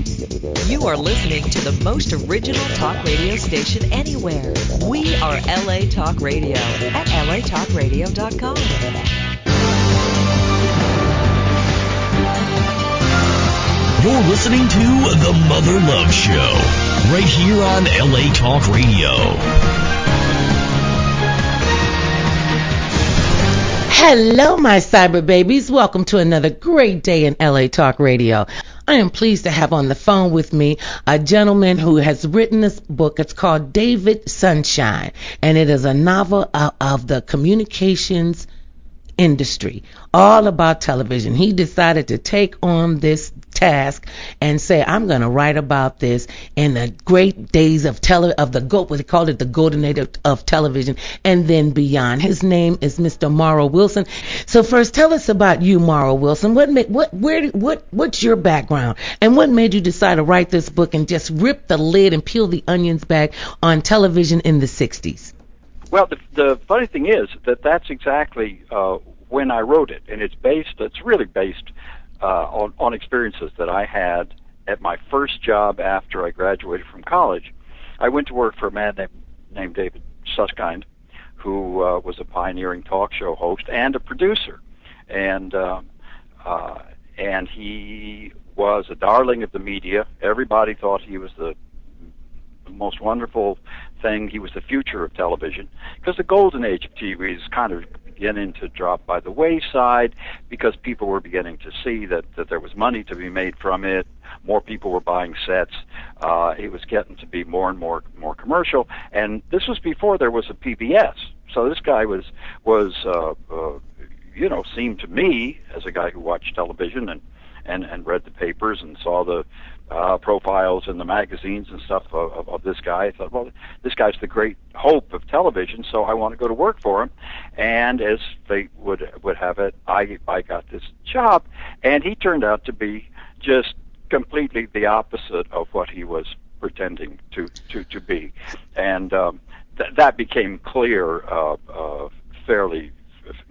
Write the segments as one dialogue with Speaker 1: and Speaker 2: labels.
Speaker 1: You are listening to the most original talk radio station anywhere. We are LA Talk Radio at latalkradio.com.
Speaker 2: You're listening to The Mother Love Show, right here on LA Talk Radio.
Speaker 3: Hello, my cyber babies. Welcome to another great day in LA Talk Radio. I am pleased to have on the phone with me a gentleman who has written this book. It's called David Susskind, and it is a novel of the communications industry, all about television. He decided to take on this task and say, I'm going to write about this in the great days of what he called it, the golden age of television, and then beyond. His name is Mr. Morrow Wilson. So first, tell us about you, Morrow Wilson. What's your background, and what made you decide to write this book and just rip the lid and peel the onions back on television in the 60s?
Speaker 4: Well, the funny thing is that's exactly when I wrote it, and it's really based on experiences that I had at my first job after I graduated from college. I went to work for a man named David Susskind, who was a pioneering talk show host and a producer, and he was a darling of the media. Everybody thought he was the most wonderful thing. He was the future of television, because the golden age of TV is kind of beginning to drop by the wayside, because people were beginning to see that there was money to be made from it. More people were buying sets. It was getting to be more and more commercial, and this was before there was a PBS. So this guy was seemed to me, as a guy who watched television and read the papers and saw the profiles in the magazines and stuff of this guy. I thought, well, this guy's the great hope of television, so I want to go to work for him. And as fate would have it, I got this job, and he turned out to be just completely the opposite of what he was pretending to be. And that became clear fairly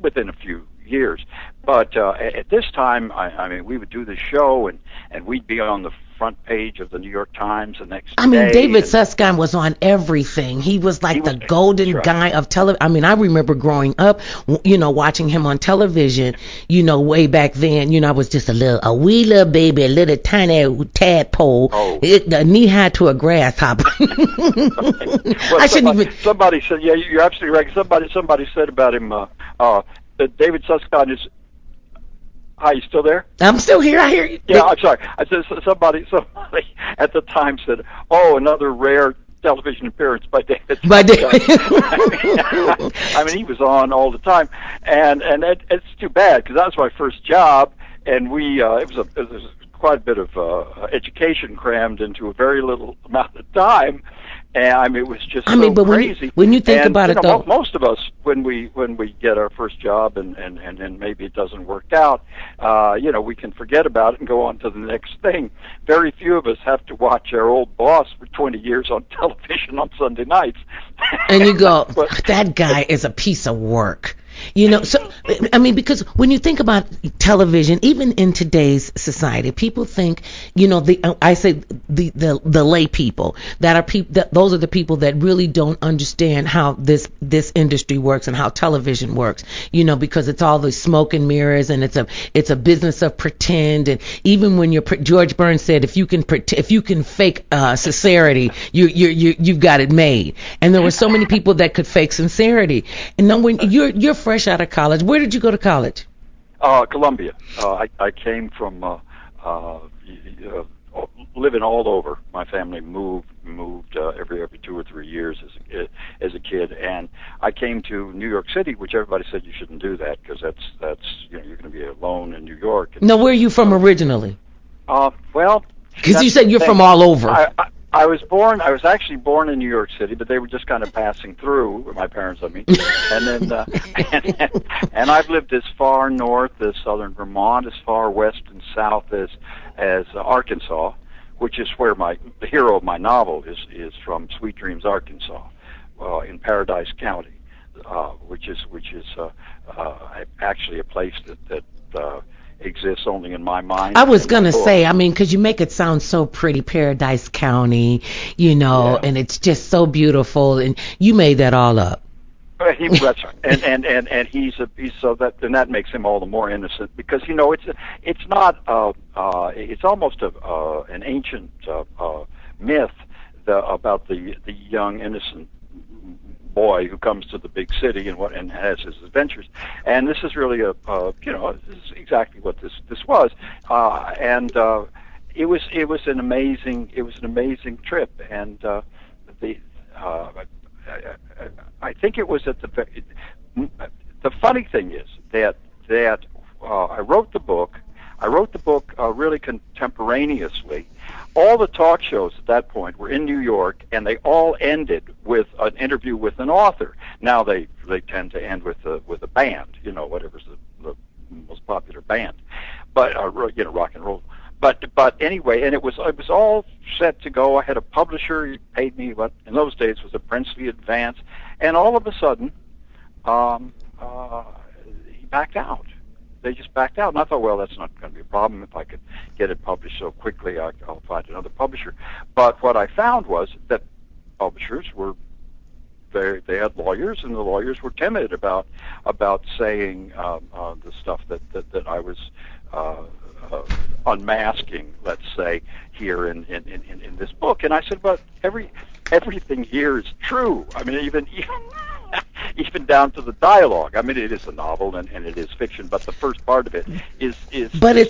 Speaker 4: within a few years. But at this time, I mean, we would do the show, and we'd be on the front page of the New York Times the next day.
Speaker 3: David Susskind was on everything. He was like the golden guy of television. I mean, I remember growing up, watching him on television, way back then. I was just a wee little baby, a little tiny tadpole, knee-high to a grasshopper.
Speaker 4: Well, somebody said, yeah, you're absolutely right. Somebody said about him, that David Susskind is... Hi, you still there?
Speaker 3: I'm still here. I hear you.
Speaker 4: Yeah, I'm sorry. I said somebody at the time said, "Oh, another rare television appearance by David." I mean, he was on all the time, and it's too bad, because that was my first job, and it was quite a bit of education crammed into a very little amount of time. And I mean, it was just crazy.
Speaker 3: When you think about it, though,
Speaker 4: most of us, when we get our first job and maybe it doesn't work out, we can forget about it and go on to the next thing. Very few of us have to watch our old boss for 20 years on television on Sunday nights.
Speaker 3: And you go, that guy is a piece of work. So I mean, because when you think about television, even in today's society, people think, I say the lay people that are those are the people that really don't understand how this industry works and how television works. Because it's all the smoke and mirrors, and it's a business of pretend. And even when George Burns said, if you can fake sincerity, you've got it made. And there were so many people that could fake sincerity. And then when you're fresh out of college, where did you go to college?
Speaker 4: Columbia. I came from living all over. My family moved every 2 or 3 years as a kid, and I came to New York City, which everybody said you shouldn't do that, because that's you're going to be alone in New York.
Speaker 3: Now, where are you from originally?
Speaker 4: Well,
Speaker 3: because you said you're from all over.
Speaker 4: I was actually born in New York City, but they were just kind of passing through, my parents, I mean. And then, and I've lived as far north as southern Vermont, as far west and south as Arkansas, which is where the hero of my novel is from, Sweet Dreams, Arkansas, in Paradise County, which is actually a place that exists only in my mind.
Speaker 3: I was going to say, I mean, because you make it sound so pretty, Paradise County, and it's just so beautiful, and you made that all up.
Speaker 4: That's right, and he's so that, and that makes him all the more innocent, because it's not it's almost an ancient myth about the young innocent boy who comes to the big city and has his adventures, and this is really this is exactly what this was, and it was an amazing trip, and I think it was the funny thing is that I wrote the book really contemporaneously. All the talk shows at that point were in New York, and they all ended with an interview with an author. Now they tend to end with a band, whatever's the most popular band, but rock and roll. But anyway, and it was all set to go. I had a publisher. He paid me what in those days was a princely advance, and all of a sudden, he backed out. They just backed out, and I thought, well, that's not going to be a problem. If I could get it published so quickly, I'll find another publisher. But what I found was that publishers were they had lawyers, and the lawyers were timid about saying the stuff that I was unmasking, let's say, here in this book. And I said, but everything here is true. I mean, even down to the dialogue. I mean, it is a novel and it is fiction, but the first part of it is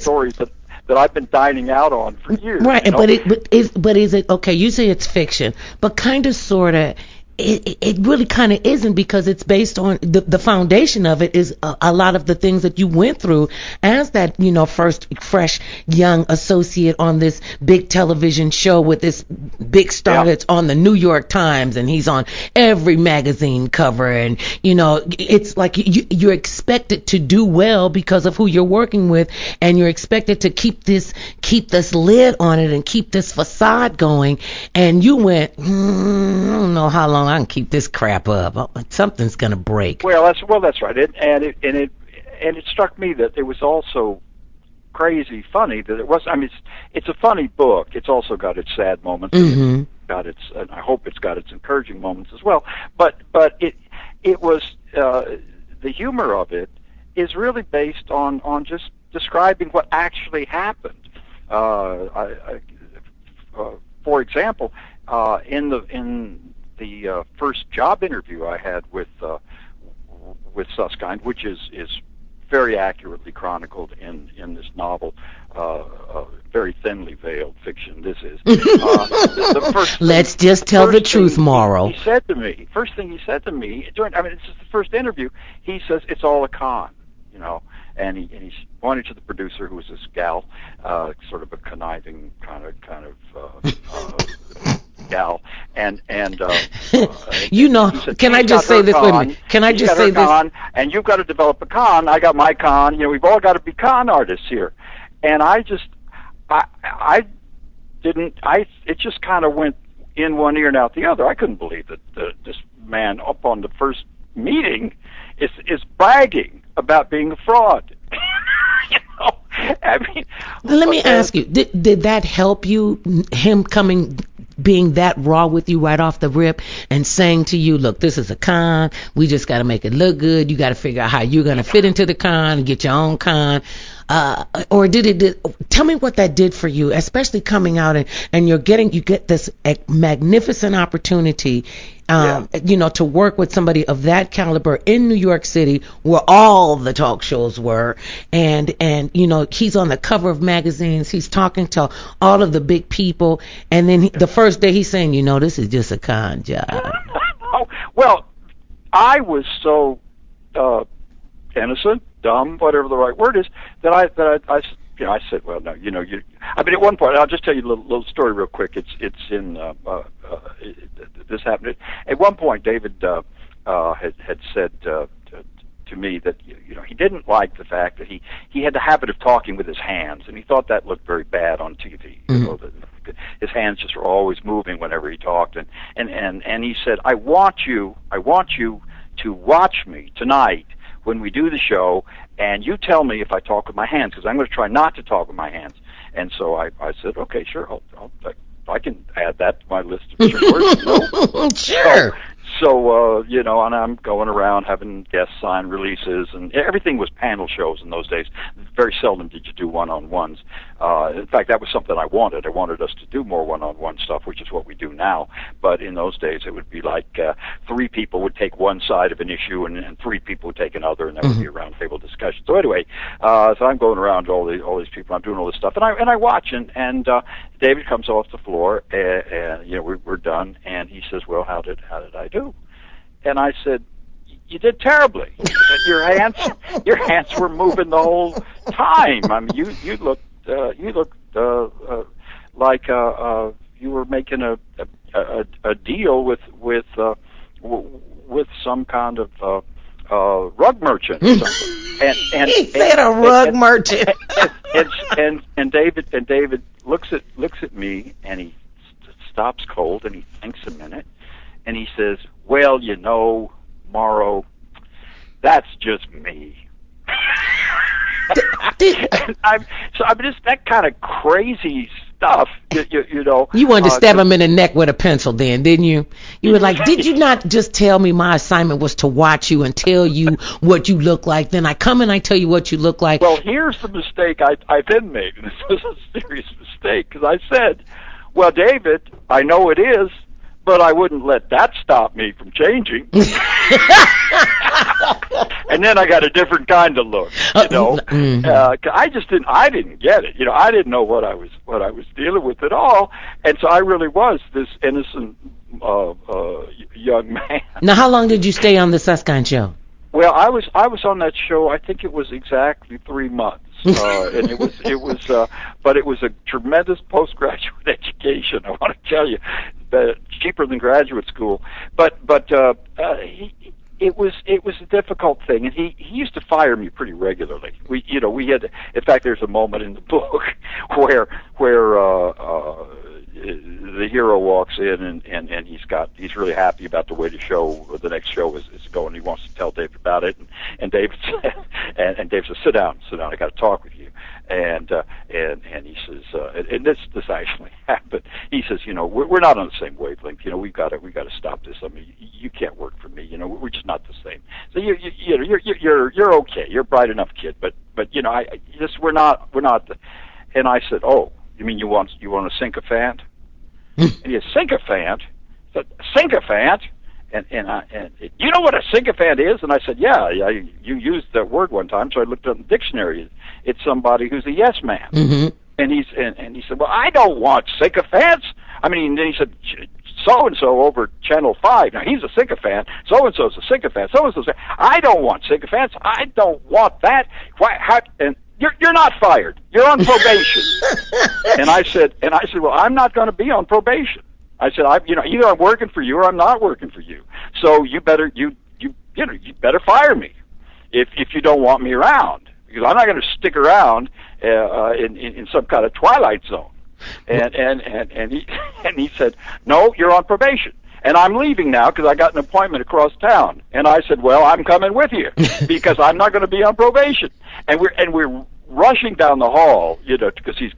Speaker 4: stories that I've been dining out on for years.
Speaker 3: Right, but is it okay? You say it's fiction, but kind of, sort of. It really kind of isn't, because it's based on the foundation of it is a lot of the things that you went through as that, first fresh young associate on this big television show with this big star that's on the New York Times, and he's on every magazine cover, and it's like you're expected to do well because of who you're working with, and you're expected to keep this lid on it and keep this facade going, and you went, I don't know how long I can keep this crap up. Something's gonna break.
Speaker 4: Well, that's right. It struck me that it was also crazy funny that it was. I mean, it's a funny book. It's also got its sad moments.
Speaker 3: Mm-hmm.
Speaker 4: And I hope it's got its encouraging moments as well. But it was the humor of it is really based on just describing what actually happened. For example, in the first job interview I had with Suskind, which is very accurately chronicled in this novel, very thinly veiled fiction. This is the first.
Speaker 3: Let's just tell the truth, Morrow.
Speaker 4: First thing he said to me during, this is the first interview. He says it's all a con, and he pointed to the producer, who was this gal, sort of a conniving kind of gal, and said,
Speaker 3: can I just say this with me? Can I just say this?
Speaker 4: And you've got to develop a con. I got my con. We've all got to be con artists here. And it just kind of went in one ear and out the other. I couldn't believe that this man up on the first meeting is bragging about being a fraud.
Speaker 3: Let me ask you, did that help you, him being that raw with you right off the rip and saying to you, look, this is a con, we just got to make it look good, you got to figure out how you're going to fit into the con and get your own con, or tell me what that did for you, especially coming out and you get this magnificent opportunity, to work with somebody of that caliber in New York City, where all the talk shows were, and he's on the cover of magazines, he's talking to all of the big people, and then the first day he's saying, this is just a con job.
Speaker 4: Well, I was so innocent, dumb, whatever the right word is, that I said, well, no, at one point, I'll just tell you a little story real quick. It's in this happened at one point. David had said to me that he didn't like the fact that he had the habit of talking with his hands, and he thought that looked very bad on TV.
Speaker 3: Mm-hmm.
Speaker 4: His hands just were always moving whenever he talked, and he said, I want you to watch me tonight when we do the show, and you tell me if I talk with my hands, because I'm going to try not to talk with my hands. And so I said, okay, sure, I can add that to my list of chores.
Speaker 3: Sure.
Speaker 4: So, and I'm going around having guests sign releases, and everything was panel shows in those days. Very seldom did you do one-on-ones. In fact, that was something I wanted. I wanted us to do more one-on-one stuff, which is what we do now. But in those days, it would be like 3 people would take one side of an issue, and 3 people would take another, and there would be a round-table discussion. So anyway, so I'm going around to all these people. I'm doing all this stuff, and I watch, and David comes off the floor, and we're done, and he says, "Well, how did I do?" And I said, "You did terribly. Your hands were moving the whole time. I mean, you looked like you were making a deal with some kind of rug merchant or something." And
Speaker 3: he said a rug merchant.
Speaker 4: And David looks at me, and he stops cold, and he thinks a minute, and he says, "Well, Morrow, that's just me." Just that kind of crazy stuff,
Speaker 3: You wanted to stab him in the neck with a pencil then, didn't you? You were like, "Did you not just tell me my assignment was to watch you and tell you what you look like? Then I come and I tell you what you look like."
Speaker 4: Well, here's the mistake I then made. This was a serious mistake, because I said, "Well, David, I know it is, but I wouldn't let that stop me from changing." And then I got a different kind of look, I didn't get it. I didn't know what I was dealing with at all, and so I really was this innocent young man.
Speaker 3: Now, how long did you stay on the Suskind show?
Speaker 4: Well, I was on that show. I think it was exactly 3 months, and it was, but it was a tremendous postgraduate education. I want to tell you, cheaper than graduate school. But it was a difficult thing, and he used to fire me pretty regularly. We had, in fact, there's a moment in the book where the hero walks in, and he's really happy about the way the next show is going. He wants to tell David about it, and David said, and David says, sit down, I got to talk with you. And he says, and this actually happened. He says, we're not on the same wavelength. We've got to stop this. I mean, you can't work for me. We're just not the same. So you're okay. You're a bright enough kid, but we're not. And I said, "Oh, you mean you want a sycophant?" And he said, "Sycophant?" I said, "Sycophant?" And you know what a sycophant is? And I said, yeah, you used that word one time, so I looked up in the dictionary. It's somebody who's a yes man. Mm-hmm. And he said, well, I don't want sycophants. I mean, then he said, so-and-so over Channel 5. Now, he's a sycophant. So-and-so's a sycophant. So-and-so's I don't want sycophants. I don't want that. And you're not fired. You're on probation. And I said, well, I'm not going to be on probation. I said, either I'm working for you or I'm not working for you. So you better fire me if you don't want me around, because I'm not going to stick around in some kind of twilight zone. And he said, no, you're on probation. And I'm leaving now because I got an appointment across town. And I said, well, I'm coming with you because I'm not going to be on probation. And we're rushing down the hall, because he's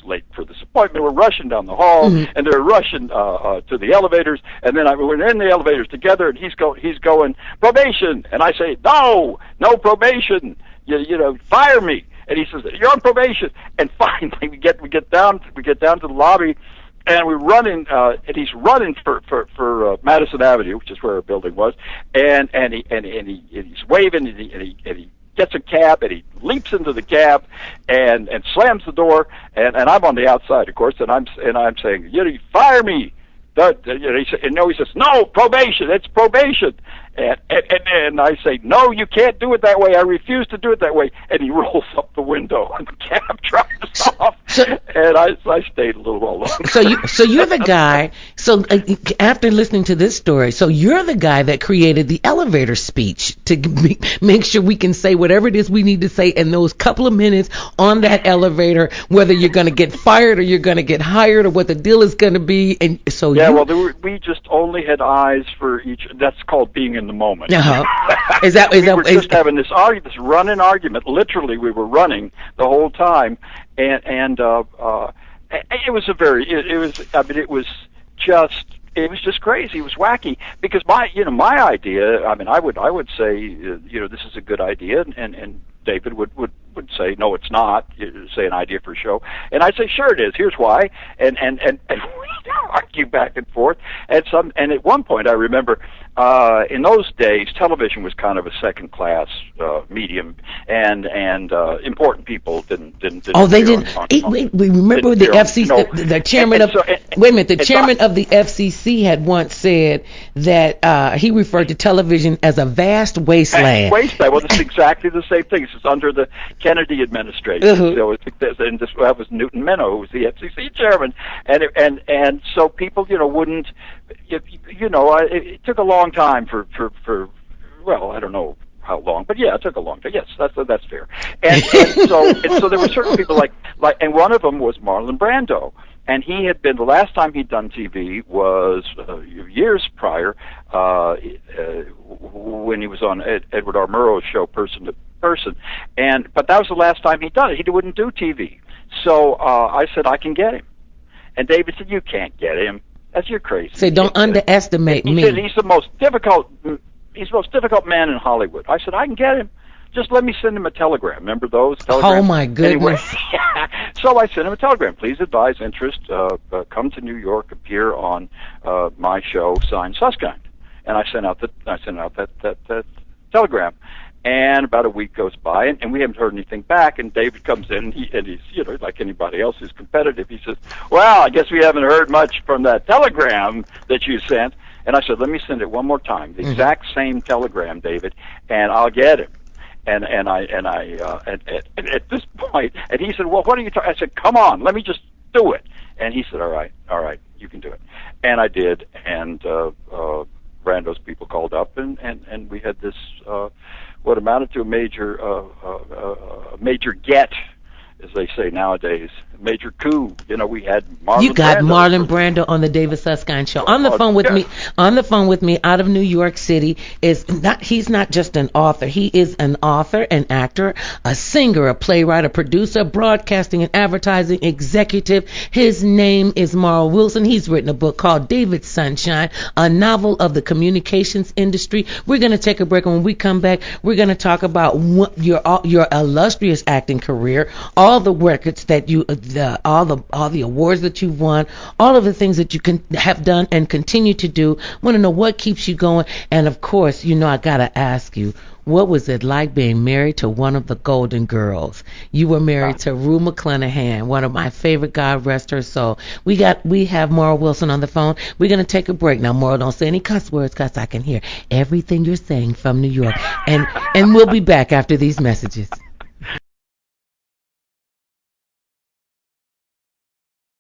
Speaker 4: late for this appointment. We're rushing down the hall, and they're rushing to the elevators. And then we're in the elevators together, and he's going probation. And I say, no probation. Fire me. And he says, you're on probation. And finally, we get down to the lobby. And we're running, and he's running for Madison Avenue, which is where our building was, and he's waving, and he gets a cab, and he leaps into the cab, and slams the door, and I'm on the outside, of course, and I'm saying, you fire me. He says, no, probation. It's probation. And I say, no, you can't do it that way. I refuse to do it that way. And he rolls up the window, and the cab drives off. And I stayed a little while longer.
Speaker 3: So you're the guy. So after listening to this story, so you're the guy that created the elevator speech to make sure we can say whatever it is we need to say in those couple of minutes on that elevator, whether you're going to get fired or you're going to get hired or what the deal is going to be. And so
Speaker 4: well, we just only had eyes for each. That's called being an in the moment.
Speaker 3: Uh-huh.
Speaker 4: We were just having this running argument. Literally, we were running the whole time, and it was just crazy. It was wacky because my idea. I mean, I would say, this is a good idea, and David would say, no, it's not. Say an idea for a show, and I'd say, sure it is. Here's why, and we'd argue back and forth. And at one point, I remember in those days, television was kind of a second class medium, and important people didn't.
Speaker 3: Oh, they didn't. We remember the FCC. The chairman the chairman of the FCC had once said that he referred to television as a vast wasteland.
Speaker 4: Wasteland. Well, it's exactly the same thing. It's under the Kennedy administration.
Speaker 3: Uh-huh.
Speaker 4: And that was Newton Minow, who was the FCC chairman, and so people, wouldn't. It took a long time for well, I don't know how long, but yeah, it took a long time. Yes, that's fair. And so there were certain people like, and one of them was Marlon Brando. And he had been, the last time he'd done TV was years prior, when he was on Edward R. Murrow's show, Person to Person. But that was the last time he'd done it. He wouldn't do TV. So I said, I can get him. And David said, you can't get him. You're crazy.
Speaker 3: Say, don't underestimate me.
Speaker 4: He said, he's the most difficult man in Hollywood. I said, I can get him. Just let me send him a telegram. Remember those telegrams?
Speaker 3: Oh, my goodness.
Speaker 4: Anyway, so I sent him a telegram. Please advise interest. Come to New York, appear on my show, signed Suskind. And I sent out that telegram. And about a week goes by, and we haven't heard anything back. And David comes in, and he's like anybody else who's competitive. He says, well, I guess we haven't heard much from that telegram that you sent. And I said, let me send it one more time, the exact same telegram, David, and I'll get him. And at this point, and he said, well, what are you talking? I said, come on, let me just do it. And he said, all right, you can do it. And I did, and Brando's people called up, and we had this what amounted to a major get, as they say nowadays, major coup. We had Marlon.
Speaker 3: You got
Speaker 4: Brando.
Speaker 3: Marlon Brando on the David Susskind show. On the phone with me out of New York City he's not just an author. He is an author, an actor, a singer, a playwright, a producer, broadcasting and advertising executive. His name is Morrow Wilson. He's written a book called David Sunshine, a novel of the communications industry. We're going to take a break, and when we come back, we're going to talk about your illustrious acting career, all the records that you all the awards that you've won, all of the things that you can have done and continue to do. Want to know what keeps you going, and of course, I gotta ask you, what was it like being married to one of the Golden Girls? You were married to Rue McClanahan, one of my favorite, God rest her soul. We have Morrow Wilson on the phone. We're gonna take a break now. Morrow, don't say any cuss words, cause I can hear everything you're saying from New York, and we'll be back after these messages.